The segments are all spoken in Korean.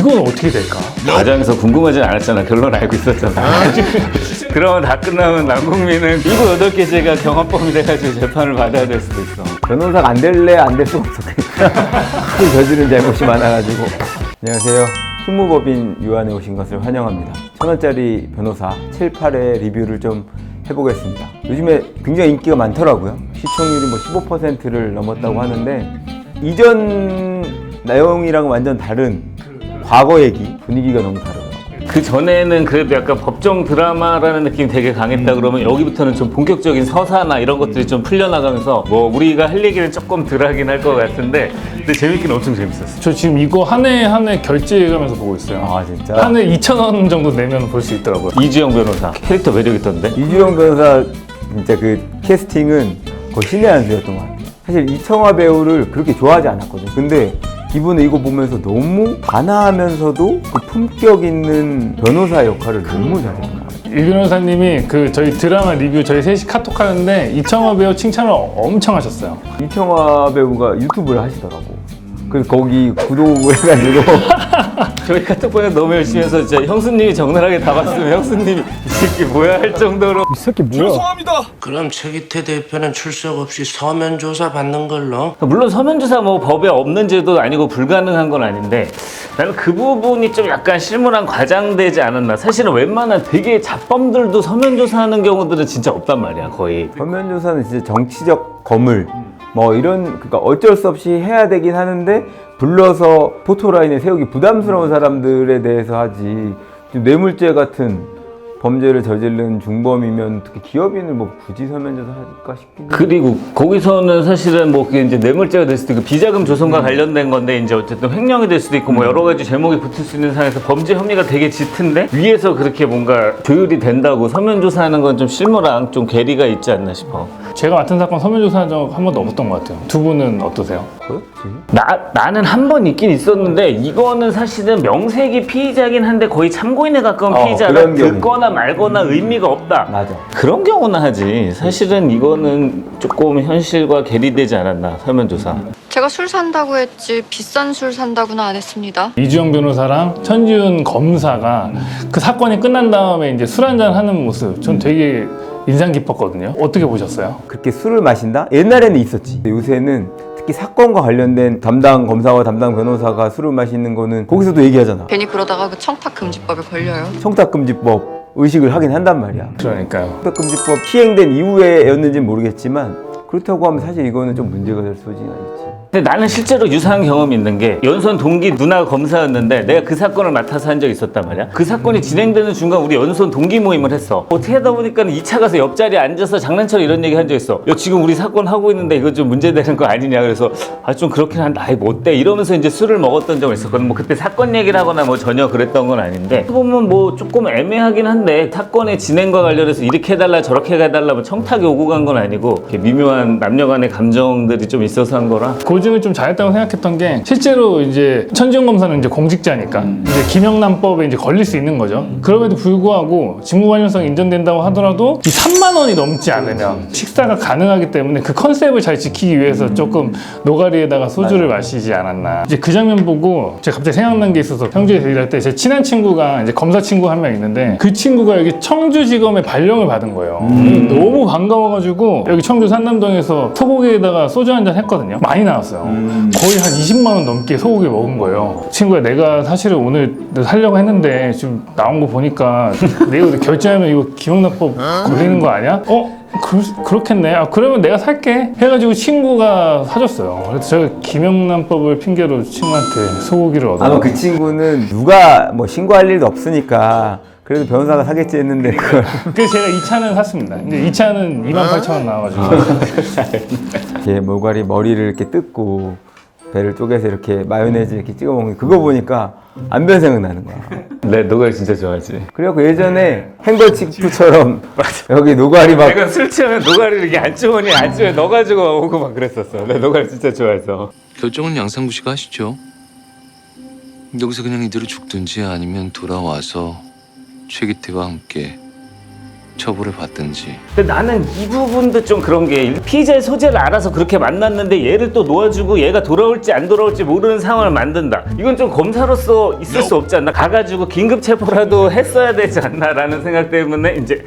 이건 어떻게 될까? 과정에서 궁금하진 않았잖아. 결론 알고 있었잖아. 그러면 다 끝나면 남국민은 7, 8개제가 경합범이 돼가지고 재판을 받아야 될 수도 있어. 변호사가 안 될래 안 될 수가 없어. 크게 저지른 잘못이 많아가지고. 안녕하세요. 휴무법인 유한에 오신 것을 환영합니다. 1000원짜리 변호사 7, 8회 리뷰를 좀 해보겠습니다. 요즘에 굉장히 인기가 많더라고요. 시청률이 뭐 15%를 넘었다고 하는데 이전 내용이랑 완전 다른 과거 얘기, 분위기가 너무 다르더라고요. 그 전에는 그래도 약간 법정 드라마라는 느낌이 되게 강했다 그러면 여기부터는 좀 본격적인 서사나 이런 것들이 좀 풀려나가면서 뭐 우리가 할 얘기는 조금 덜 하긴 할 것 같은데 근데 재밌긴 엄청 재밌었어. 저 지금 이거 한 해 한 해 결제해가면서 보고 있어요. 아 진짜? 한 해 2,000원 정도 내면 볼 수 있더라고요. 이주영 변호사 캐릭터 매력 있던데? 이주영 변호사 진짜 그 캐스팅은 거의 신의 한 수였던 것 같아요. 사실 이청아 배우를 그렇게 좋아하지 않았거든요. 근데 이번에 이거 보면서 너무 단아하면서도 그 품격 있는 변호사 역할을 너무 잘했던 것 같아요. 이 변호사님이 그 저희 드라마 리뷰 저희 셋이 카톡 하는데 이청아 배우 칭찬을 엄청 하셨어요. 이청아 배우가 유튜브를 하시더라고. 그래서 거기 구독을 해가지고 저희 카톡방에 너무 열심히 해서 진짜 형수님이 적나라하게 다 봤으면 형수님이 이 새끼 뭐야 할 정도로 이 새끼 뭐야? 그럼 최기태 대표는 출석 없이 서면 조사 받는 걸로? 물론 서면조사 뭐 법에 없는 제도도 아니고 불가능한 건 아닌데 나는 그 부분이 좀 약간 실무랑 과장되지 않았나. 사실은 웬만한 되게 잡범들도 서면조사하는 경우들은 진짜 없단 말이야 거의. 서면조사는 진짜 정치적 거물 뭐 이런 그러니까 어쩔 수 없이 해야 되긴 하는데 불러서 포토라인에 세우기 부담스러운 사람들에 대해서 하지. 지금 뇌물죄 같은 범죄를 저지른 중범이면 특히 기업인을 뭐 굳이 서면조사 할까 싶긴 해. 그리고 거기서는 사실은 뭐 그게 이제 뇌물죄가 될 수도 있고 비자금 조성과 관련된 건데 이제 어쨌든 횡령이 될 수도 있고 뭐 여러 가지 제목이 붙을 수 있는 상황에서 범죄 혐의가 되게 짙은데 위에서 그렇게 뭔가 조율이 된다고 서면조사하는 건 좀 실무랑 좀 괴리가 있지 않나 싶어. 제가 맡은 사건 서면조사한 적 한 번도 없었던 것 같아요. 두 분은 어떠세요? 나는 한 번 있긴 있었는데 이거는 사실은 명색이 피의자긴 한데 거의 참고인에 가까운 피의자가 그런 경우. 듣거나 말거나 의미가 없다. 맞아. 그런 경우는 하지. 사실은 이거는 조금 현실과 괴리되지 않았나 서면조사. 제가 술 산다고 했지 비싼 술 산다고는 안 했습니다. 이주영 변호사랑 천지훈 검사가 그 사건이 끝난 다음에 이제 술 한잔 하는 모습 전 되게 인상 깊었거든요. 어떻게 보셨어요? 그렇게 술을 마신다? 옛날에는 있었지. 요새는 특히 사건과 관련된 담당 검사와 담당 변호사가 술을 마시는 거는 거기서도 얘기하잖아. 괜히 그러다가 그 청탁금지법에 걸려요. 청탁금지법 의식을 하긴 한단 말이야. 그러니까요. 청탁금지법 시행된 이후에였는지는 모르겠지만 그렇다고 하면 사실 이거는 좀 문제가 될 소지가 있지. 근데 나는 실제로 유사한 경험이 있는 게 연수원 동기 누나가 검사였는데 내가 그 사건을 맡아서 한 적이 있었단 말이야. 그 사건이 진행되는 순간 우리 연수원 동기 모임을 했어. 어떻게 하다 보니까 2차 가서 옆자리에 앉아서 장난처럼 이런 얘기 한 적 있어. 야 지금 우리 사건 하고 있는데 이거 좀 문제되는 거 아니냐. 그래서 아 좀 그렇긴 한데 아이 뭐 어때 이러면서 이제 술을 먹었던 적이 있었거든. 뭐 그때 사건 얘기를 하거나 뭐 전혀 그랬던 건 아닌데 보면 뭐 조금 애매하긴 한데 사건의 진행과 관련해서 이렇게 해달라 저렇게 해달라 뭐 청탁이 오고 간 건 아니고 이렇게 미묘한 남녀 간의 감정들이 좀 있어서 한 거라. 고증을 좀 잘했다고 생각했던 게 실제로 이제 천지훈 검사는 이제 공직자니까 이제 김영란법에 이제 걸릴 수 있는 거죠. 그럼에도 불구하고 직무관련성 인정된다고 하더라도 이 3만 원이 넘지 않으면 식사가 가능하기 때문에 그 컨셉을 잘 지키기 위해서 조금 노가리에다가 소주를 마시지 않았나. 이제 그 장면 보고 제가 갑자기 생각난 게 있어서 평주에서 일할 때 제 친한 친구가 이제 검사 친구 한 명 있는데 그 친구가 여기 청주지검에 발령을 받은 거예요. 너무 반가워가지고 여기 청주 산남동에서 소고기에다가 소주 한잔 했거든요. 많이 나왔어요. 거의 한 20만 원 넘게 소고기 먹은 거예요. 친구가 내가 사실은 오늘 살려고 했는데 지금 나온 거 보니까 내가 결제하면 이거 김영란법 걸리는 거 아니야? 그렇겠네. 아, 그러면 내가 살게. 해가지고 친구가 사줬어요. 그래서 제가 김영란법을 핑계로 친구한테 소고기를 얻어. 아마 그 친구는 누가 뭐 신고할 일도 없으니까 그래도 변호사가 사겠지 했는데 그걸 그래서 제가 2차는 샀습니다. 근데 2차는 28,000원 나와가지고. 이렇게 모가리 머리를 이렇게 뜯고 배를 쪼개서 이렇게 마요네즈 이렇게 찍어 먹는 그거 보니까 안변 생각나는 거야. 내 노가리 진짜 좋아하지. 그래갖고 예전에 행거치프처럼 여기 노가리 막 내가 술 취하면 노가리를 이렇게 안주머니에 넣어가지고 오고 막 그랬었어. 내 노가리 진짜 좋아해서. 결정은 양상구 씨가 하시죠. 여기서 그냥 이대로 죽든지 아니면 돌아와서 최기태와 함께 처벌을 받든지. 근데 나는 이 부분도 좀 그런 게 피의자의 소재를 알아서 그렇게 만났는데 얘를 또 놓아주고 얘가 돌아올지 안 돌아올지 모르는 상황을 만든다. 이건 좀 검사로서 있을 수 없지 않나? 가가지고 긴급 체포라도 했어야 되지 않나라는 생각 때문에 이제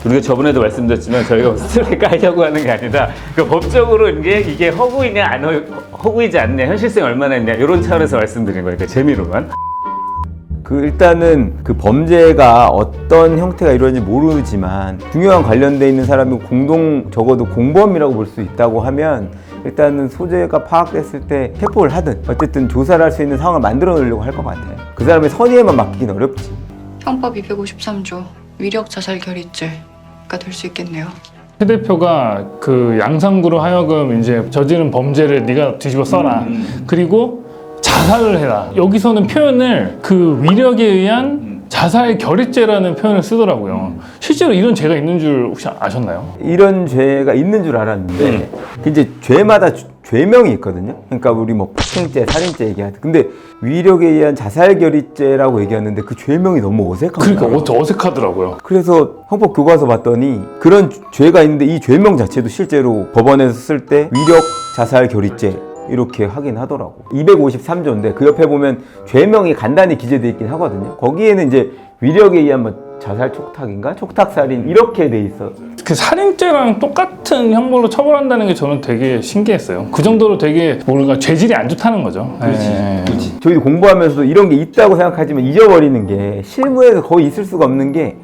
우리가 저번에도 말씀드렸지만 저희가 스트레스 깔려고 하는 게 아니라 그 법적으로 이게 허구이냐 안 허구이지 않냐 현실성이 얼마나 있냐 이런 차원에서 말씀드린 거니까 재미로만. 그 일단은 그 범죄가 어떤 형태가 이루어진지 모르지만 중요한 관련돼 있는 사람이 적어도 공범이라고 볼 수 있다고 하면 일단은 소재가 파악됐을 때 체포를 하든 어쨌든 조사를 할 수 있는 상황을 만들어 놓으려고 할 것 같아요. 그 사람의 선의에만 맡기긴 어렵지. 형법 253조 위력 자살 결의죄가 될 수 있겠네요. 최 대표가 그 양상구로 하여금 이제 저지른 범죄를 네가 뒤집어 써라. 그리고 자살을 해라. 여기서는 표현을 그 위력에 의한 자살 결의죄라는 표현을 쓰더라고요. 실제로 이런 죄가 있는 줄 혹시 아셨나요? 이런 죄가 있는 줄 알았는데 이제 죄마다 죄명이 있거든요. 그러니까 우리 뭐 폭행죄, 살인죄 얘기하듯. 근데 위력에 의한 자살 결의죄라고 얘기하는데 그 죄명이 너무 어색한 거예요. 그러니까 어색하더라고요. 그래서 형법 교과서 봤더니 그런 죄가 있는데 이 죄명 자체도 실제로 법원에서 쓸 때 위력 자살 결의죄 이렇게 하긴 하더라고. 253조인데 그 옆에 보면 죄명이 간단히 기재되어 있긴 하거든요. 거기에는 이제 위력에 의한 뭐 자살 촉탁인가? 촉탁살인 이렇게 돼 있어. 그 살인죄랑 똑같은 형벌로 처벌한다는 게 저는 되게 신기했어요. 그 정도로 되게 뭔가 죄질이 안 좋다는 거죠. 그렇지. 저희도 공부하면서도 이런 게 있다고 생각하지만 잊어버리는 게 실무에서 거의 있을 수가 없는 게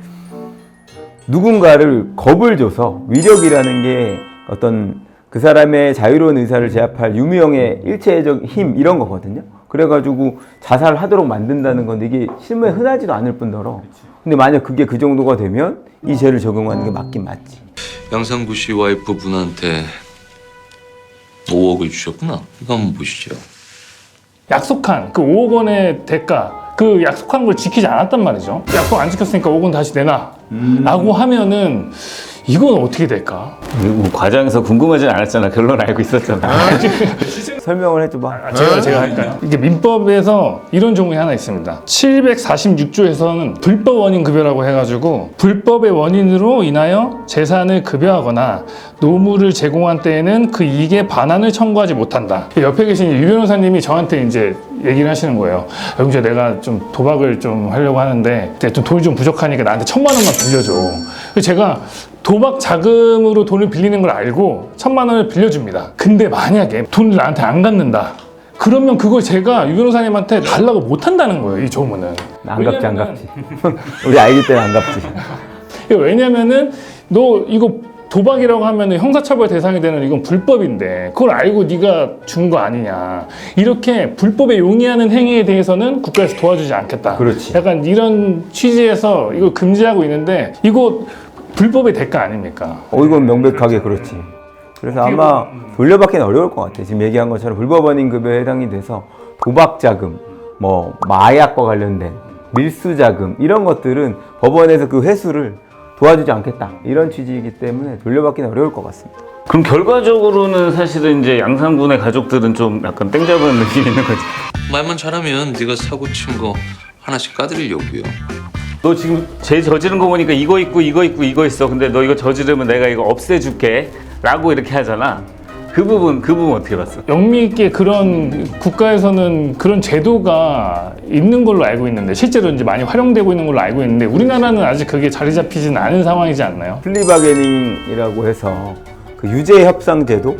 누군가를 겁을 줘서 위력이라는 게 어떤 그 사람의 자유로운 의사를 제압할 유무형의 일체적 힘 이런 거거든요. 그래가지고 자살하도록 만든다는 건데 이게 실무에 흔하지도 않을 뿐더러 근데 만약 그게 그 정도가 되면 이 죄를 적용하는 게 맞긴 맞지. 양상구 씨 와이프 분한테 5억을 주셨구나. 이거 한번 보시죠. 약속한 그 5억 원의 대가, 그 약속한 걸 지키지 않았단 말이죠. 약속 안 지켰으니까 5억 원 다시 내놔 라고 하면은 이건 어떻게 될까? 뭐 과정에서 궁금하진 않았잖아. 결론 알고 있었잖아. 설명을 해줘봐. 제가 할까요? 이게 민법에서 이런 조문이 하나 있습니다. 746조에서는 불법 원인 급여라고 해가지고 불법의 원인으로 인하여 재산을 급여하거나 노무를 제공한 때에는 그 이익에 반환을 청구하지 못한다. 옆에 계신 유 변호사님이 저한테 이제 얘기를 하시는 거예요. 영주야, 내가 좀 도박을 좀 하려고 하는데 좀 돈이 좀 부족하니까 나한테 1,000만 원만 빌려줘. 그래서 제가 도박 자금으로 돈을 빌리는 걸 알고 1,000만 원을 빌려줍니다. 근데 만약에 돈을 나한테 안 갚는다. 그러면 그걸 제가 유 변호사님한테 달라고 못 한다는 거예요, 이 조문은. 안 갚지 안 갚지. 우리 알기 때문에 안 갚지. 왜냐면은 너 이거 도박이라고 하면 형사처벌 대상이 되는 이건 불법인데 그걸 알고 네가 준 거 아니냐. 이렇게 불법에 용이하는 행위에 대해서는 국가에서 도와주지 않겠다. 그렇지. 약간 이런 취지에서 이거 금지하고 있는데 이거 불법의 대가 아닙니까? 이건 명백하게 그렇지. 그래서 아마 돌려받기는 어려울 것 같아. 지금 얘기한 것처럼 불법 원인 급여에 해당이 돼서 도박 자금, 뭐 마약과 관련된 밀수 자금 이런 것들은 법원에서 그 회수를 도와주지 않겠다 이런 취지이기 때문에 돌려받기는 어려울 것 같습니다. 그럼 결과적으로는 사실은 이제 양상군의 가족들은 좀 약간 땡 잡은 느낌이 있는 거지. 말만 잘하면 네가 사고 친 거 하나씩 까드리려고요. 너 지금 죄 저지른 거 보니까 이거 있고 이거 있고 이거 있어. 근데 너 이거 저지르면 내가 이거 없애줄게 라고 이렇게 하잖아. 그 부분 어떻게 봤어? 영미 있게 그런 국가에서는 그런 제도가 있는 걸로 알고 있는데 실제로 이제 많이 활용되고 있는 걸로 알고 있는데 우리나라는 아직 그게 자리 잡히지는 않은 상황이지 않나요? 플리바게닝이라고 해서 그 유죄 협상 제도,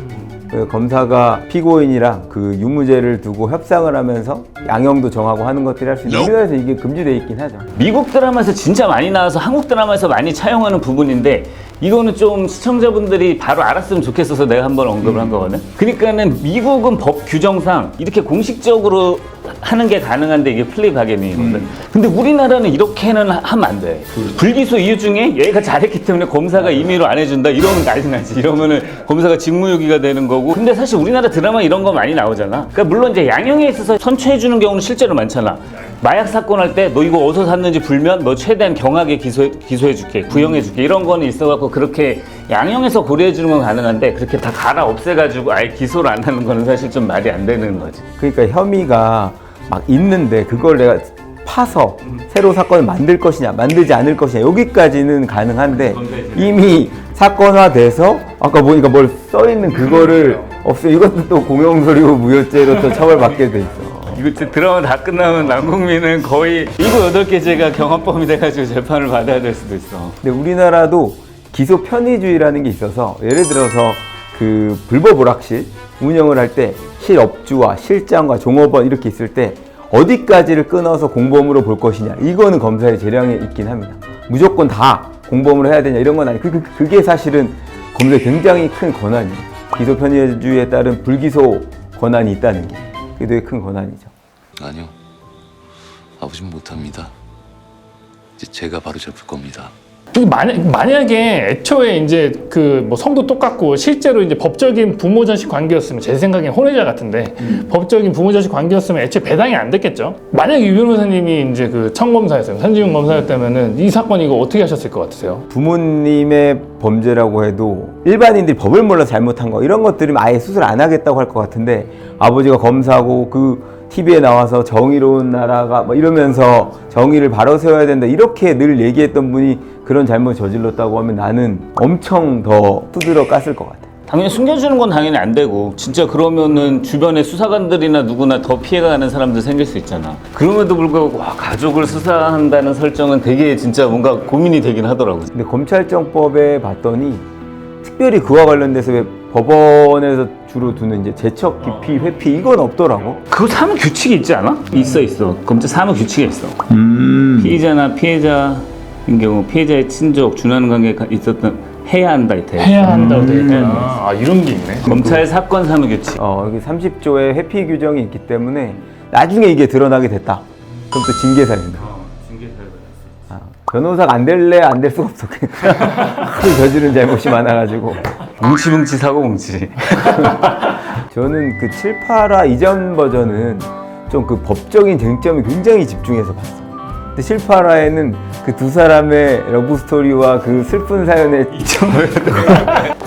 그 검사가 피고인이랑 그 유무죄를 두고 협상을 하면서 양형도 정하고 하는 것들이 할 수 있는 우리나라에서 이게 금지되어 있긴 하죠. 미국 드라마에서 진짜 많이 나와서 한국 드라마에서 많이 차용하는 부분인데 이거는 좀 시청자분들이 바로 알았으면 좋겠어서 내가 한번 언급을 한 거거든. 그러니까는 미국은 법 규정상 이렇게 공식적으로 하는 게 가능한데 이게 플리바게닝이거든. 근데 우리나라는 이렇게는 하면 안 돼. 불기소 이유 중에 얘가 잘했기 때문에 검사가 임의로 안 해준다 이러면 난리 나지. 이러면은 검사가 직무유기가 되는 거고. 근데 사실 우리나라 드라마 이런 거 많이 나오잖아. 그러니까 물론 이제 양형에 있어서 선처해주는 경우는 실제로 많잖아. 마약 사건 할 때 너 이거 어디서 샀는지 불면 너 최대한 경하게 기소해줄게, 구형해줄게 이런 거는 있어갖고 그렇게 양형에서 고려해주는 건 가능한데 그렇게 다 갈아 없애가지고 아예 기소를 안 하는 거는 사실 좀 말이 안 되는 거지. 그러니까 혐의가 막 있는데 그걸 내가 파서 새로 사건을 만들 것이냐 만들지 않을 것이냐 여기까지는 가능한데 이미 사건화돼서 아까 보니까 뭘 써있는 그거를 없애 이것도 또 공용서류 무효죄로 또 처벌받게 돼 있어. 이거 진짜 드라마 다 끝나면 남국민은 거의 7, 8개제가 경합범이 돼가지고 재판을 받아야 될 수도 있어. 근데 우리나라도 기소 편의주의라는 게 있어서 예를 들어서 그 불법 오락실 운영을 할 때 실업주와 실장과 종업원 이렇게 있을 때 어디까지를 끊어서 공범으로 볼 것이냐 이거는 검사의 재량에 있긴 합니다. 무조건 다 공범으로 해야 되냐 이런 건 아니고 그게 사실은 검사의 굉장히 큰 권한이에요. 기소 편의주의에 따른 불기소 권한이 있다는 게 그게 되게 큰 권한이죠. 아니요. 아버지는 못합니다. 이제 제가 바로 잡을 겁니다. 만약에 애초에 이제 그 뭐 성도 똑같고 실제로 이제 법적인 부모 자식 관계였으면 제 생각엔 혼외자 같은데 법적인 부모 자식 관계였으면 애초에 배당이 안 됐겠죠. 만약에 유 변호사님이 이제 그 청검사였어요. 선지훈 검사였다면은 이 사건 이거 어떻게 하셨을 것 같으세요? 부모님의 범죄라고 해도 일반인들이 법을 몰라서 잘못한 거 이런 것들이면 아예 수술 안 하겠다고 할 것 같은데 아버지가 검사고 그 TV에 나와서 정의로운 나라가 뭐 이러면서 정의를 바로 세워야 된다 이렇게 늘 얘기했던 분이 그런 잘못 저질렀다고 하면 나는 엄청 더 두드러 깠을 것 같아. 당연히 숨겨주는 건 당연히 안 되고 진짜 그러면은 주변에 수사관들이나 누구나 더 피해가 가는 사람들 생길 수 있잖아. 그럼에도 불구하고 와, 가족을 수사한다는 설정은 되게 진짜 뭔가 고민이 되긴 하더라고. 근데 검찰정법에 봤더니 특별히 그와 관련돼서 왜 법원에서 주로 두는 이제 제척, 기피, 회피 이건 없더라고. 그거 사무 규칙이 있지 않아? 있어. 검찰 사무 규칙에 있어. 피의자나 피해자인 경우 피해자의 친족, 준하는 관계가 있었던 해야 한다 이때. 해야 한다고 돼 있구나. 아 이런 게 있네. 검찰 사건 사무 규칙. 여기 30조의 회피 규정이 있기 때문에 나중에 이게 드러나게 됐다. 그럼 또 징계 살린다. 변호사가 안 될래 안 될 수가 없어. 하도 저지른 잘못이 많아가지고. 뭉치뭉치 사고 뭉치. 저는 그 7, 8화 이전 버전은 좀 그 법적인 쟁점이 굉장히 집중해서 봤어. 근데 7, 8화에는 그 두 사람의 러브스토리와 그 슬픈 사연의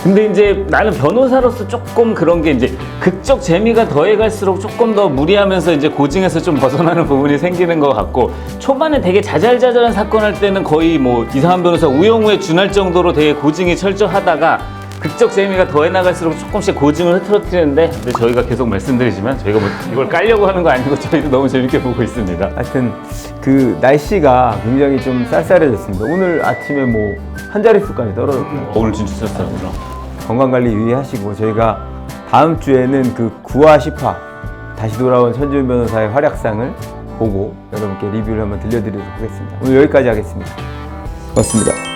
근데 이제 나는 변호사로서 조금 그런 게 이제 극적 재미가 더해갈수록 조금 더 무리하면서 이제 고증에서 좀 벗어나는 부분이 생기는 것 같고 초반에 되게 자잘자잘한 사건 할 때는 거의 뭐 이상한 변호사 우영우에 준할 정도로 되게 고증이 철저하다가 극적 재미가 더해 나갈수록 조금씩 고증을 흐트러뜨리는데 근데 저희가 계속 말씀드리지만 저희가 뭐 이걸 깔려고 하는 거 아니고 저희도 너무 재밌게 보고 있습니다. 하여튼 그 날씨가 굉장히 좀 쌀쌀해졌습니다. 오늘 아침에 뭐 한 자릿수까지 떨어졌고 오늘 진짜 쌀쌀하더라. 건강관리 유의하시고 저희가 다음 주에는 그 9화 10화 다시 돌아온 천지훈 변호사의 활약상을 보고 여러분께 리뷰를 한번 들려드리도록 하겠습니다. 오늘 여기까지 하겠습니다. 고맙습니다.